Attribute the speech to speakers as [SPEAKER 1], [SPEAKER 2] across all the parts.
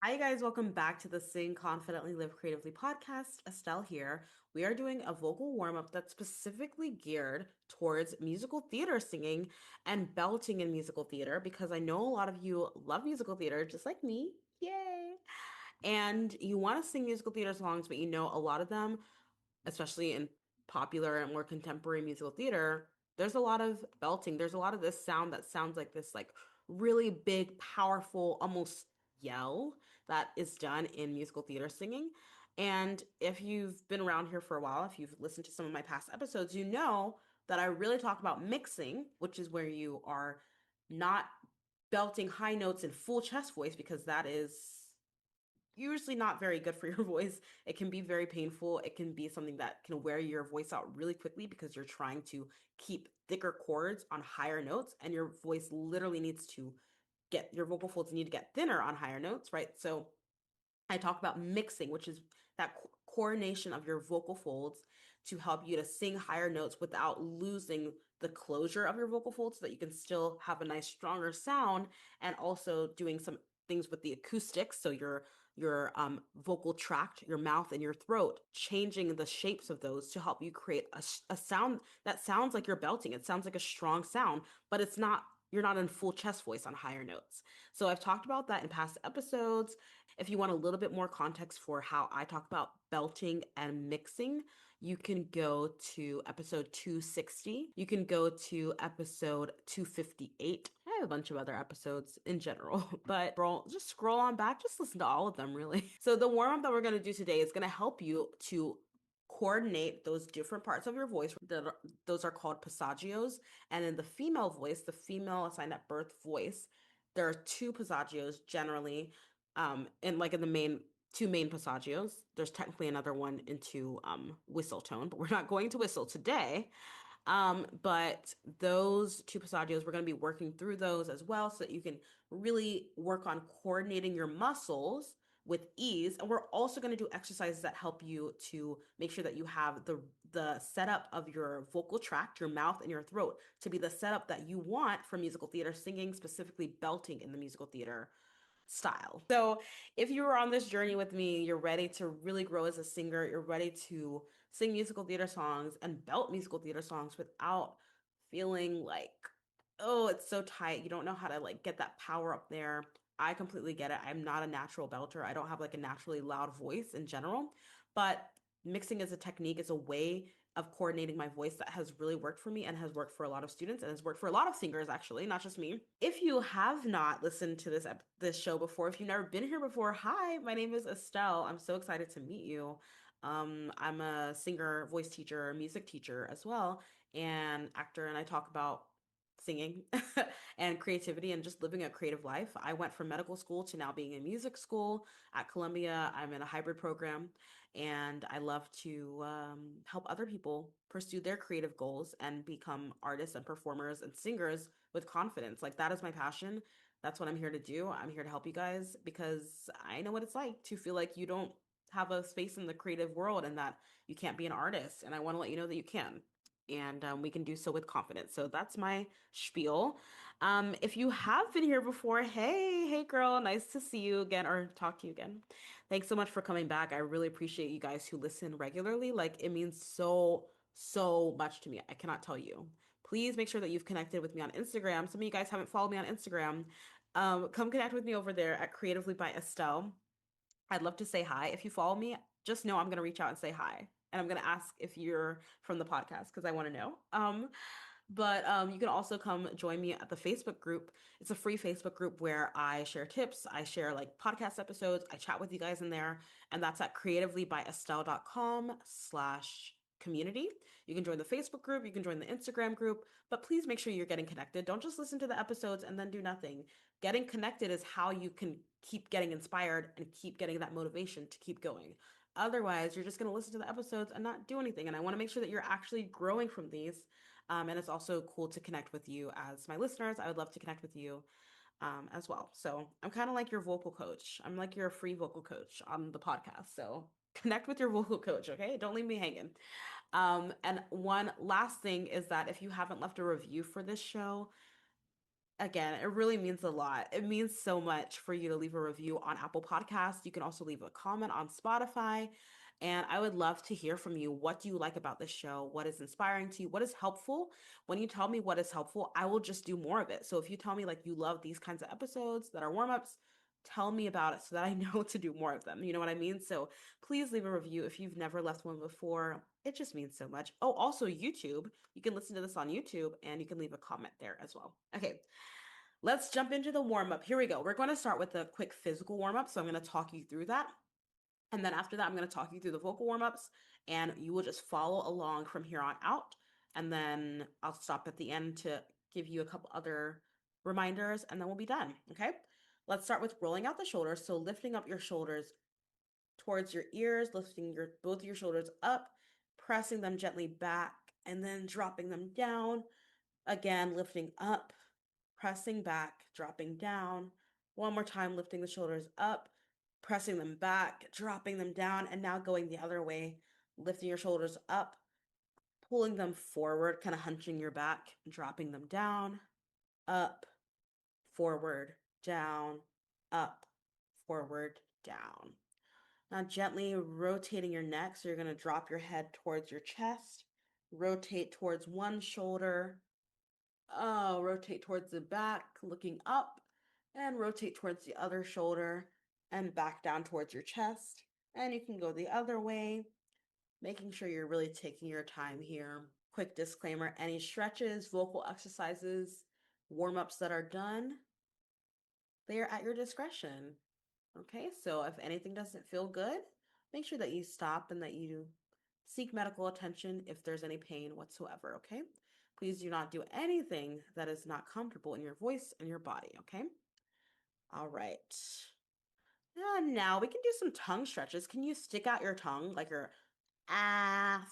[SPEAKER 1] Hi, guys. Welcome back to the Sing Confidently Live Creatively podcast. Estelle here. We are doing a vocal warm up that's specifically geared towards musical theater singing and belting in musical theater because I know a lot of you love musical theater just like me. Yay! And you want to sing musical theater songs, but you know a lot of them, especially in popular and more contemporary musical theater, there's a lot of belting. There's a lot of this sound that sounds like this like really big, powerful, almost yell that is done in musical theater singing. And if you've been around here for a while, if you've listened to some of my past episodes, you know that I really talk about mixing, which is where you are not belting high notes in full chest voice because that is usually not very good for your voice. It can be very painful. It can be something that can wear your voice out really quickly because you're trying to keep thicker chords on higher notes and your voice literally needs to get your vocal folds need to get thinner on higher notes, right? So I talk about mixing, which is that coordination of your vocal folds to help you to sing higher notes without losing the closure of your vocal folds so that you can still have a nice stronger sound, and also doing some things with the acoustics, so your vocal tract, your mouth and your throat, changing the shapes of those to help you create a sound that sounds like you're belting. It sounds like a strong sound, but it's not, you're not in full chest voice on higher notes. So I've talked about that in past episodes. If you want a little bit more context for how I talk about belting and mixing, you can go to episode 260. You can go to episode 258. I have a bunch of other episodes in general, but just scroll on back, just listen to all of them really. So the warm up that we're going to do today is going to help you to coordinate those different parts of your voice. Those are called passagios. And in the female voice, the female assigned at birth voice, there are two passagios generally, and like in the main two main passagios. There's technically another one into whistle tone, but we're not going to whistle today. But those two passagios, we're going to be working through those as well so that you can really work on coordinating your muscles with ease. And we're also going to do exercises that help you to make sure that you have the setup of your vocal tract, your mouth and your throat to be the setup that you want for musical theater singing, specifically belting in the musical theater style. So, if you were on this journey with me, you're ready to really grow as a singer, you're ready to sing musical theater songs and belt musical theater songs without feeling like, oh, it's so tight. You don't know how to like get that power up there. I completely get it. I'm not a natural belter. I don't have like a naturally loud voice in general, but mixing is a technique, it's a way of coordinating my voice that has really worked for me and has worked for a lot of students and has worked for a lot of singers, actually, not just me. If you have not listened to this show before, if you've never been here before, hi, my name is Estelle. I'm so excited to meet you. I'm a singer, voice teacher, music teacher as well, and actor, and I talk about singing and creativity and just living a creative life. I went from medical school to now being in music school at Columbia. I'm in a hybrid program, and I love to help other people pursue their creative goals and become artists and performers and singers with confidence. Like, that is my passion. That's what I'm here to do. I'm here to help you guys because I know what it's like to feel like you don't have a space in the creative world and that you can't be an artist. And I want to let you know that you can. And we can do so with confidence. So that's my spiel. If you have been here before, hey girl, nice to see you again or talk to you again. Thanks so much for coming back. I really appreciate you guys who listen regularly. Like, it means so much to me. I cannot tell you. Please make sure that you've connected with me on Instagram. Some of you guys haven't followed me on Instagram. Come connect with me over there at Creatively by Estelle. I'd love to say hi. If you follow me, just know I'm going to reach out and say hi. And I'm going to ask if you're from the podcast because I want to know. But you can also come join me at the Facebook group. It's a free Facebook group where I share tips, I share like podcast episodes, I chat with you guys in there, and that's at creativelybyestelle.com/community. You can join the Facebook group, you can join the Instagram group, but please make sure you're getting connected. Don't just listen to the episodes and then do nothing. Getting connected is how you can keep getting inspired and keep getting that motivation to keep going. Otherwise, you're just going to listen to the episodes and not do anything. And I want to make sure that you're actually growing from these, and it's also cool to connect with you as my listeners. I would love to connect with you as well. So I'm kind of like your vocal coach. I'm like your free vocal coach on the podcast. So connect with your vocal coach, okay? Don't leave me hanging. And one last thing is that if you haven't left a review for this show, Again, it really means a lot. It means so much for you to leave a review on Apple Podcasts. You can also leave a comment on Spotify. And I would love to hear from you. What do you like about this show? What is inspiring to you? What is helpful? When you tell me what is helpful, I will just do more of it. So if you tell me like you love these kinds of episodes that are warm ups, tell me about it so that I know to do more of them. You know what I mean? So please leave a review if you've never left one before. It just means so much. Oh, also YouTube. You can listen to this on YouTube and you can leave a comment there as well. Okay, let's jump into the warm up. Here we go. We're going to start with a quick physical warm up. So I'm going to talk you through that. And then after that, I'm going to talk you through the vocal warm ups and you will just follow along from here on out. And then I'll stop at the end to give you a couple other reminders and then we'll be done. Okay. Let's start with rolling out the shoulders. So lifting up your shoulders towards your ears, lifting both of your shoulders up, pressing them gently back, and then dropping them down. Again, lifting up, pressing back, dropping down. One more time, lifting the shoulders up, pressing them back, dropping them down, and now going the other way, lifting your shoulders up, pulling them forward, kind of hunching your back, dropping them down, up, forward, down, up, forward, down. Now gently rotating your neck, so you're going to drop your head towards your chest, rotate towards one shoulder, rotate towards the back, looking up, and rotate towards the other shoulder, and back down towards your chest. And you can go the other way, making sure you're really taking your time here. Quick disclaimer, any stretches, vocal exercises, warm-ups that are done, they are at your discretion. Okay, so if anything doesn't feel good, make sure that you stop and that you seek medical attention if there's any pain whatsoever, okay? Please do not do anything that is not comfortable in your voice and your body, okay? All right. And now we can do some tongue stretches. Can you stick out your tongue like you're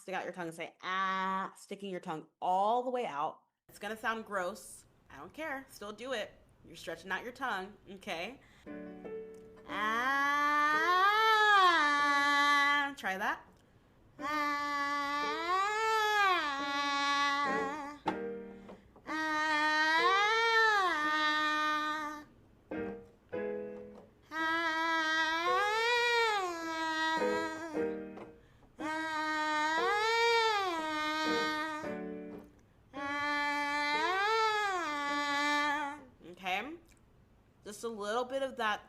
[SPEAKER 1] stick out your tongue and say sticking your tongue all the way out. It's gonna sound gross. I don't care. Still do it. You're stretching out your tongue, okay? Try that. Okay, just a little bit of that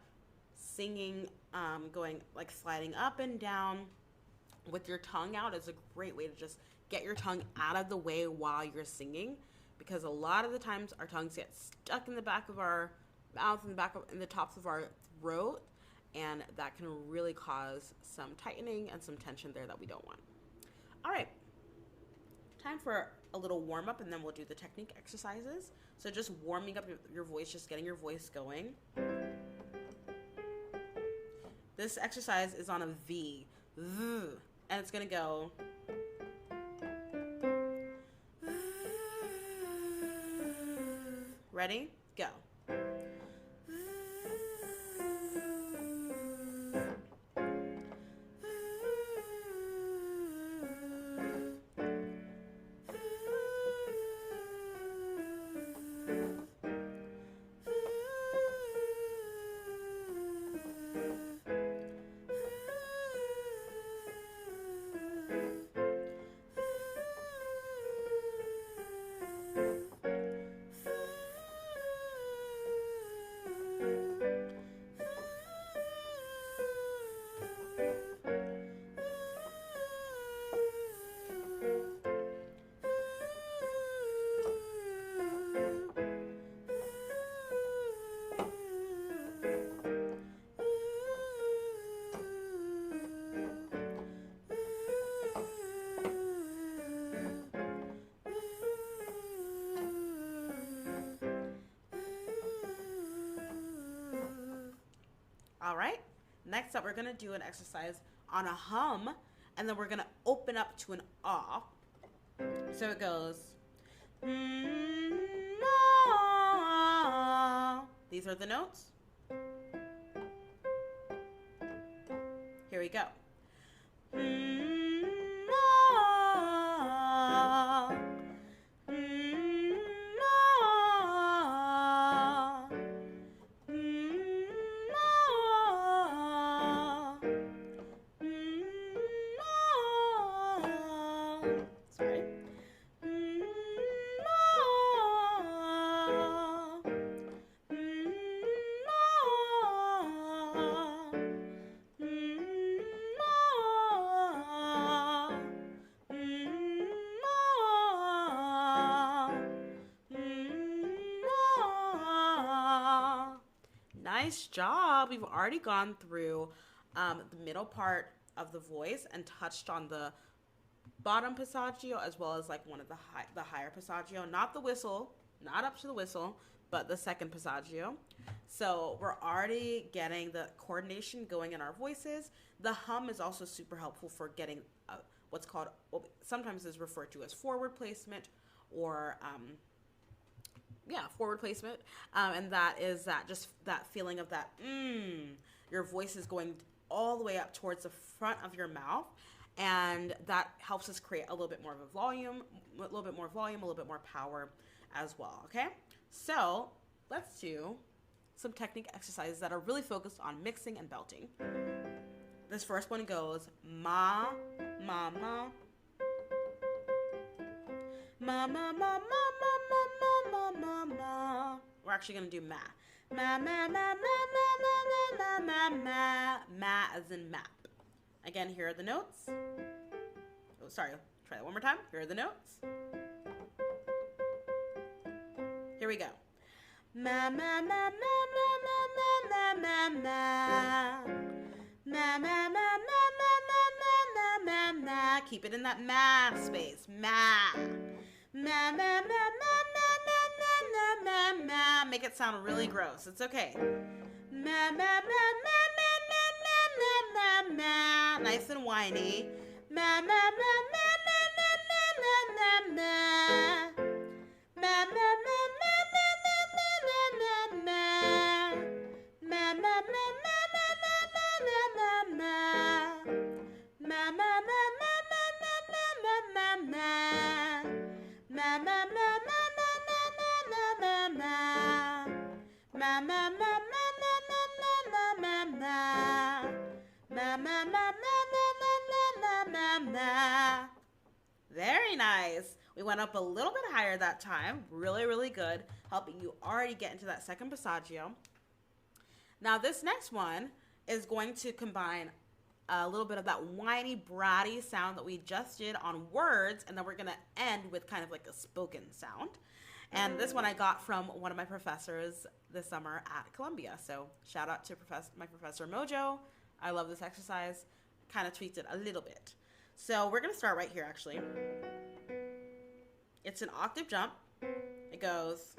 [SPEAKER 1] singing, going like sliding up and down with your tongue out is a great way to just get your tongue out of the way while you're singing, because a lot of the times our tongues get stuck in the back of our mouth, in the tops of our throat, and that can really cause some tightening and some tension there that we don't want. All right, time for a little warm up and then we'll do the technique exercises. So just warming up your voice, just getting your voice going. This exercise is on a V, and it's gonna go. Ready? Go. All right, next up, we're gonna do an exercise on a hum, and then we're gonna open up to an ah. So it goes, ah. These are the notes. Here we go. Ah. Ah. Nice job. We've already gone through the middle part of the voice and touched on the bottom passaggio as well as like one of the higher passaggio, not the whistle, not up to the whistle, but the second passaggio. So we're already getting the coordination going in our voices. The hum is also super helpful for getting what's called, sometimes is referred to as forward placement, or forward placement, and that is that feeling of that your voice is going all the way up towards the front of your mouth, and that helps us create a little bit more of a volume, a little bit more power as well. Okay, so let's do some technique exercises that are really focused on mixing and belting. This first one goes ma, ma, ma, ma, ma, ma, ma, ma, ma, ma, ma. We're actually gonna do ma, ma, ma, ma, ma, ma, ma, ma, ma, ma, as in map. Again, here are the notes. Oh, sorry. Try that one more time. Here are the notes. Here we go. Ma, ma, ma, ma, ma, ma, ma, ma, ma. Ma, ma, ma, ma, ma, ma, ma, ma, ma. Keep it in that ma space. Ma. Ma, ma, ma, ma, ma, ma, ma, ma, ma. Make it sound really gross. It's okay. Ma, ma, ma, ma, ma, ma, ma, ma, ma. Nice and whiny. Ma, ma, ma, ma, ma, ma, ma, ma, ma. Ma, ma, ma, ma, ma, ma, ma, ma, ma. Ma, ma, ma, ma, ma, ma, ma, ma. Ma, ma, ma, ma, ma, ma, ma, ma, ma. Ma, ma, ma, ma, ma, ma, ma, ma, ma. Ma, ma, ma, ma, ma, ma, ma, ma, ma. Ma, ma, ma, ma, ma, ma, ma, ma. Very nice. We went up a little bit higher that time. Really, really good. Helping you already get into that second passaggio. Now this next one is going to combine a little bit of that whiny, bratty sound that we just did on words, and then we're going to end with kind of like a spoken sound. And this one I got from one of my professors this summer at Columbia. So shout out to my professor Mojo. I love this exercise. Kind of tweaked it a little bit. So we're going to start right here, actually. It's an octave jump. It goes...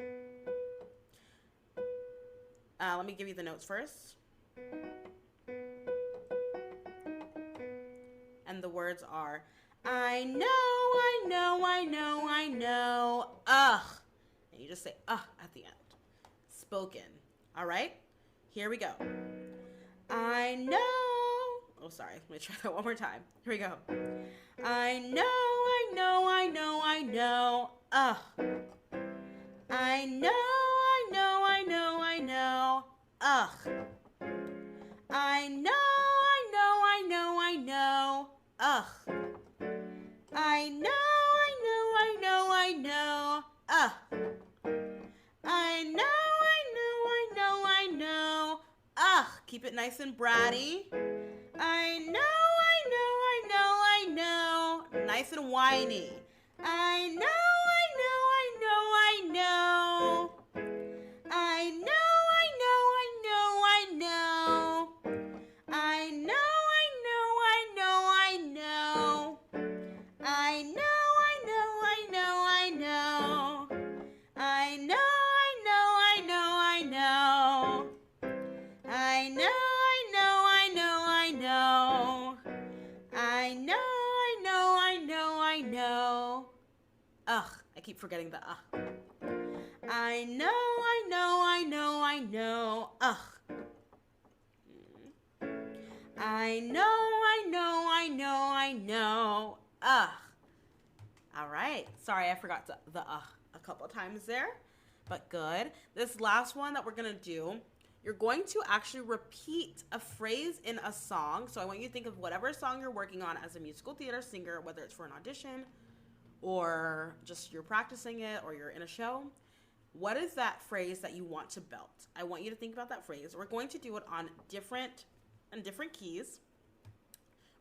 [SPEAKER 1] let me give you the notes first. And the words are, I know, I know, I know, I know, ugh. And you just say, ugh, at the end. Spoken. All right? Here we go. I know. Oh, sorry. Let me try that one more time. Here we go. I know, I know, I know, I know, ugh. I know, I know, I know, I know, ugh. I know, I know, I know, I know, ugh. I know, I know, I know, I know, ugh. I know, I know, I know, I know, ugh. Keep it nice and bratty. I know, I know, I know, I know. Nice and whiny. I know, I know, I know, I know. I know, I know, I know, I know. I know, I know, I know, I know. I know, I know, I know, I know. I know, I know, I know, I know. I know, I know, I know, I know. I know, I know, I know, I know. Ugh, I keep forgetting the ugh. I know, I know, I know, I know. Ugh. I know, I know, I know, I know. Ugh. All right. Sorry, I forgot the a couple of times there, but good. This last one that we're going to do, you're going to actually repeat a phrase in a song. So I want you to think of whatever song you're working on as a musical theater singer, whether it's for an audition or just you're practicing it or you're in a show. What is that phrase that you want to belt? I want you to think about that phrase. We're going to do it on different keys.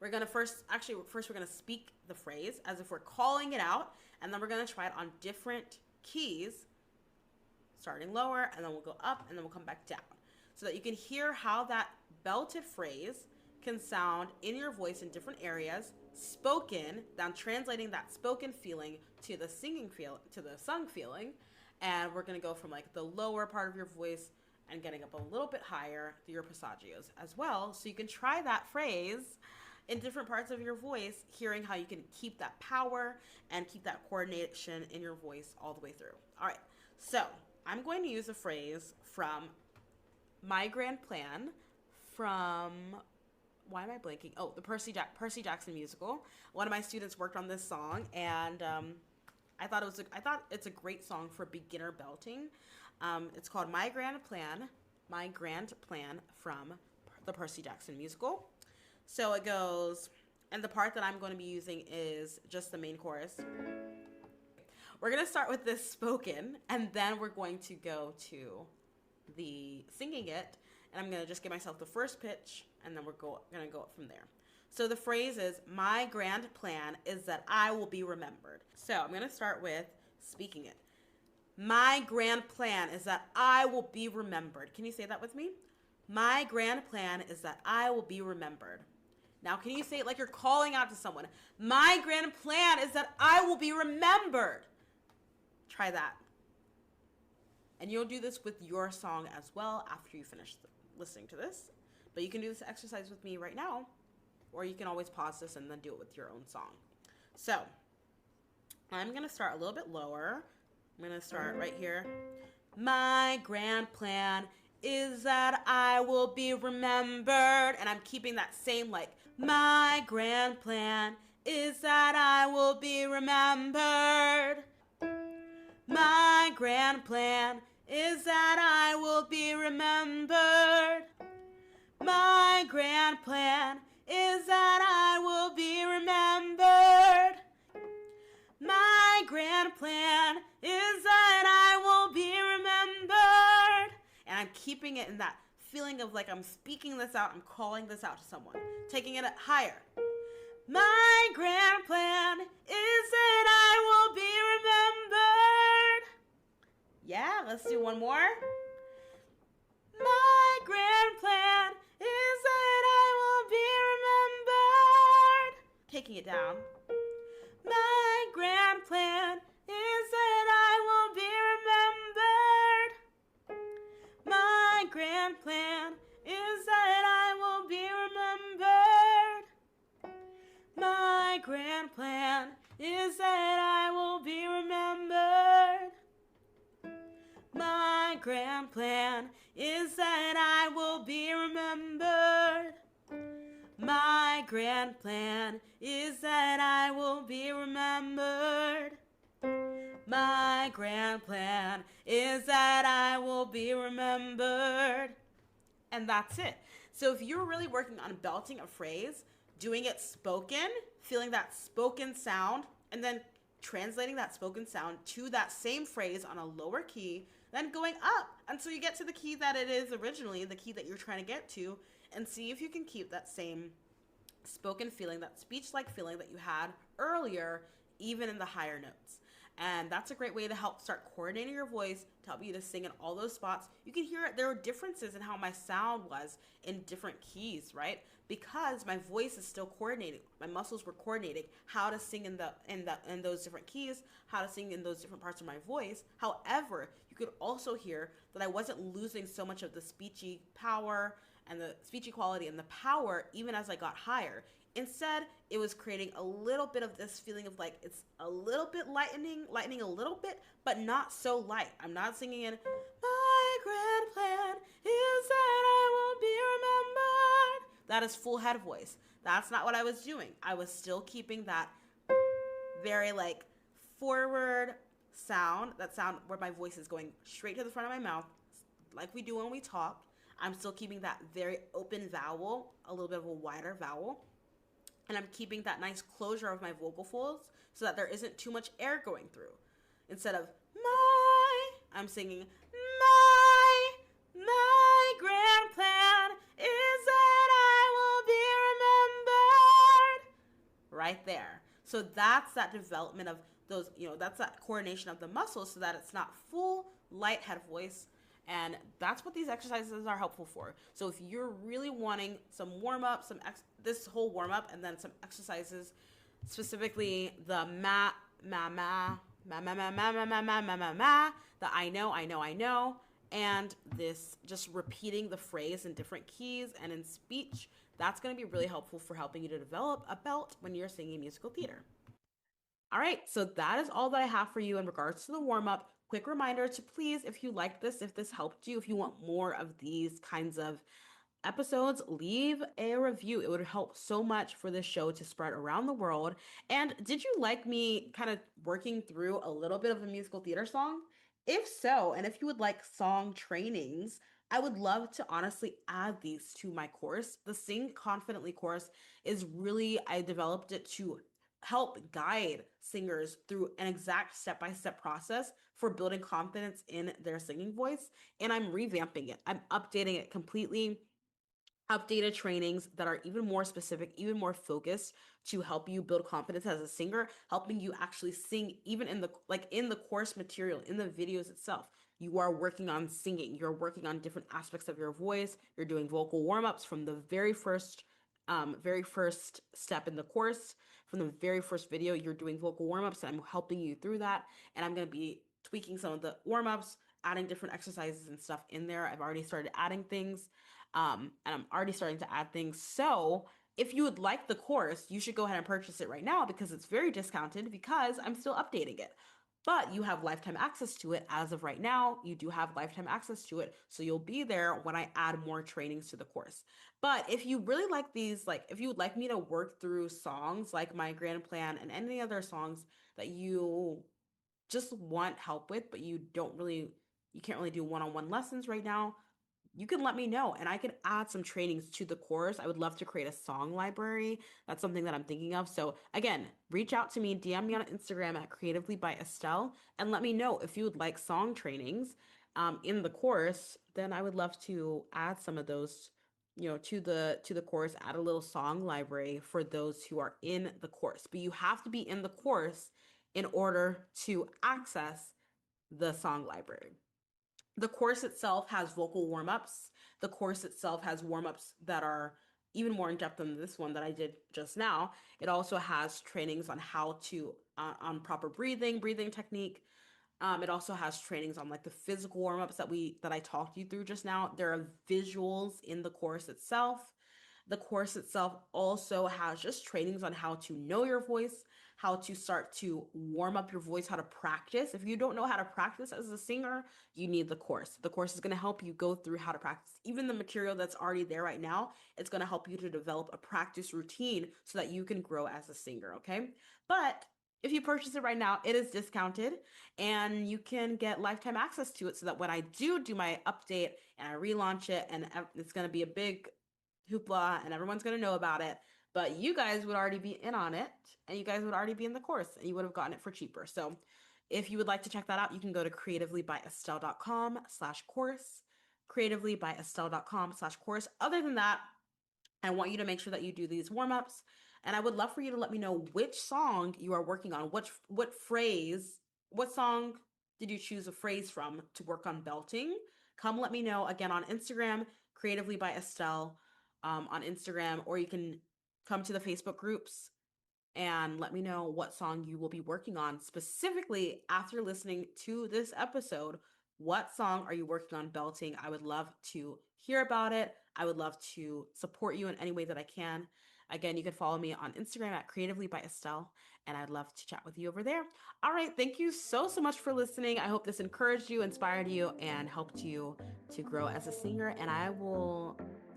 [SPEAKER 1] We're going to first we're going to speak the phrase as if we're calling it out, and then we're going to try it on different keys, starting lower, and then we'll go up, and then we'll come back down. so that you can hear how that belted phrase can sound in your voice in different areas, spoken, then translating that spoken feeling to the sung feeling. And we're going to go from like the lower part of your voice and getting up a little bit higher through your passagios as well. So you can try that phrase in different parts of your voice, hearing how you can keep that power and keep that coordination in your voice all the way through. All right, so I'm going to use a phrase from My Grand Plan from, why am I blanking? Oh, the Percy Jackson musical. One of my students worked on this song, and I thought it's a great song for beginner belting. It's called My Grand Plan from the Percy Jackson musical. So it goes, and the part that I'm going to be using is just the main chorus. We're going to start with this spoken, and then we're going to go to the singing it, and I'm going to just give myself the first pitch, and then we're going to go up from there. So the phrase is, my grand plan is that I will be remembered. So I'm going to start with speaking it. My grand plan is that I will be remembered. Can you say that with me? My grand plan is that I will be remembered. Now, can you say it like you're calling out to someone? My grand plan is that I will be remembered. Try that. And you'll do this with your song as well after you finish listening to this. But you can do this exercise with me right now, or you can always pause this and then do it with your own song. So, I'm going to start a little bit lower. I'm going to start right here. My grand plan is that I will be remembered. And I'm keeping that same like, my grand plan is that I will be remembered. My grand plan is that I will be remembered. My grand plan is that I will be remembered. My grand plan is that I will be remembered. And I'm keeping it in that feeling of like I'm speaking this out, I'm calling this out to someone, taking it higher. My grand plan is that I will be remembered. Yeah, let's do one more. My grand plan is that I will be remembered. Taking it down. My grand plan is that I will be remembered. My grand plan is that I will be remembered. My grand plan is that I will be remembered. My grand plan is that I will be remembered. My grand plan is that I will be remembered. My grand plan is that I will be remembered. And that's it. So if you're really working on belting a phrase, doing it spoken, feeling that spoken sound, and then translating that spoken sound to that same phrase on a lower key, then going up until you get to the key that it is originally, the key that you're trying to get to, and see if you can keep that same spoken feeling, that speech-like feeling that you had earlier, even in the higher notes. And that's a great way to help start coordinating your voice, to help you to sing in all those spots. You can hear it. There are differences in how my sound was in different keys, right? Because my voice is still coordinating. My muscles were coordinating how to sing in those different keys, how to sing in those different parts of my voice. However, you could also hear that I wasn't losing so much of the speechy power and the speechy quality and the power even as I got higher. Instead, it was creating a little bit of this feeling of like it's a little bit lightening a little bit, but not so light. I'm not singing in, my grand plan is that I will be remembered. That is full head voice. That's not what I was doing. I was still keeping that very like forward sound, that sound where my voice is going straight to the front of my mouth, like we do when we talk. I'm still keeping that very open vowel, a little bit of a wider vowel. And I'm keeping that nice closure of my vocal folds so that there isn't too much air going through. Instead of my, I'm singing my grand plan is that I will be remembered. Right there. So that's that development of those, that's that coordination of the muscles so that it's not full light head voice And that's what these exercises are helpful for. So if you're really wanting some warm up, this whole warm up, and then some exercises, specifically the the I know, and this just repeating the phrase in different keys and in speech, that's going to be really helpful for helping you to develop a belt when you're singing musical theater. All right, so that is all that I have for you in regards to the warm up. Quick reminder to please, if you like this, if this helped you, if you want more of these kinds of episodes, leave a review. It would help so much for this show to spread around the world. And did you like me kind of working through a little bit of a musical theater song? If so, and if you would like song trainings, I would love to honestly add these to my course. The Sing Confidently course is really, I developed it to help guide singers through an exact step-by-step process for building confidence in their singing voice. And I'm revamping it. I'm updating it completely, updated trainings that are even more specific, even more focused to help you build confidence as a singer, helping you actually sing even in the course material, in the videos itself. You are working on singing, you're working on different aspects of your voice, you're doing vocal warm-ups from the very first step in the course. From the very first video, you're doing vocal warm-ups, and I'm helping you through that. And I'm going to be tweaking some of the warm-ups, adding different exercises and stuff in there. I've already started adding things. And I'm already starting to add things. So if you would like the course, you should go ahead and purchase it right now because it's very discounted because I'm still updating it. But you have lifetime access to it as of right now. You do have lifetime access to it. So you'll be there when I add more trainings to the course. But if you really like these, like if you would like me to work through songs like My Grand Plan and any other songs that you just want help with, but you can't really do one-on-one lessons right now, you can let me know and I can add some trainings to the course. I would love to create a song library. That's something that I'm thinking of. So again, reach out to me, DM me on Instagram at Creatively by Estelle, and let me know if you would like song trainings in the course. Then I would love to add some of those, to the course, add a little song library for those who are in the course. But you have to be in the course in order to access the song library. The course itself has vocal warm-ups. The course itself has warm-ups that are even more in depth than this one that I did just now. It also has trainings on how to, on proper breathing technique. It also has trainings on like the physical warm-ups that I talked you through just now. There are visuals in the course itself. The course itself also has just trainings on how to know your voice, how to start to warm up your voice, how to practice. If you don't know how to practice as a singer, you need the course. The course is going to help you go through how to practice. Even the material that's already there right now, it's going to help you to develop a practice routine so that you can grow as a singer, okay? But if you purchase it right now, it is discounted and you can get lifetime access to it so that when I do my update and I relaunch it, and it's going to be a big hoopla and everyone's going to know about it, but you guys would already be in on it and you guys would already be in the course and you would have gotten it for cheaper. So if you would like to check that out, you can go to creativelybyestelle.com/course, creativelybyestelle.com/course. Other than that, I want you to make sure that you do these warm-ups, and I would love for you to let me know which song you are working on. What song did you choose a phrase from to work on belting? Come let me know again on Instagram, Creatively by Estelle, on Instagram, or you can come to the Facebook groups and let me know what song you will be working on specifically after listening to this episode. What song are you working on belting? I would love to hear about it. I would love to support you in any way that I can. Again, you can follow me on Instagram at Creatively by Estelle, and I'd love to chat with you over there. All right, thank you so much for listening. I hope this encouraged you, inspired you, and helped you to grow as a singer. And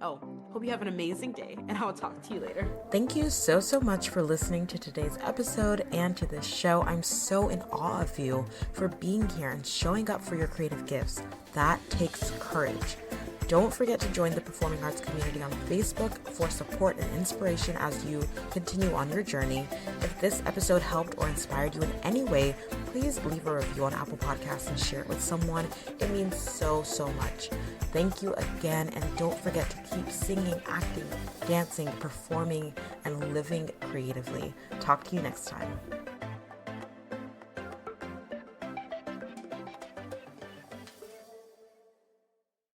[SPEAKER 1] hope you have an amazing day, and I will talk to you later. Thank you so much for listening to today's episode and to this show. I'm so in awe of you for being here and showing up for your creative gifts. That takes courage. Don't forget to join the Performing Arts community on Facebook for support and inspiration as you continue on your journey. If this episode helped or inspired you in any way, please leave a review on Apple Podcasts and share it with someone. It means so much. Thank you again, and don't forget to keep singing, acting, dancing, performing, and living creatively. Talk to you next time.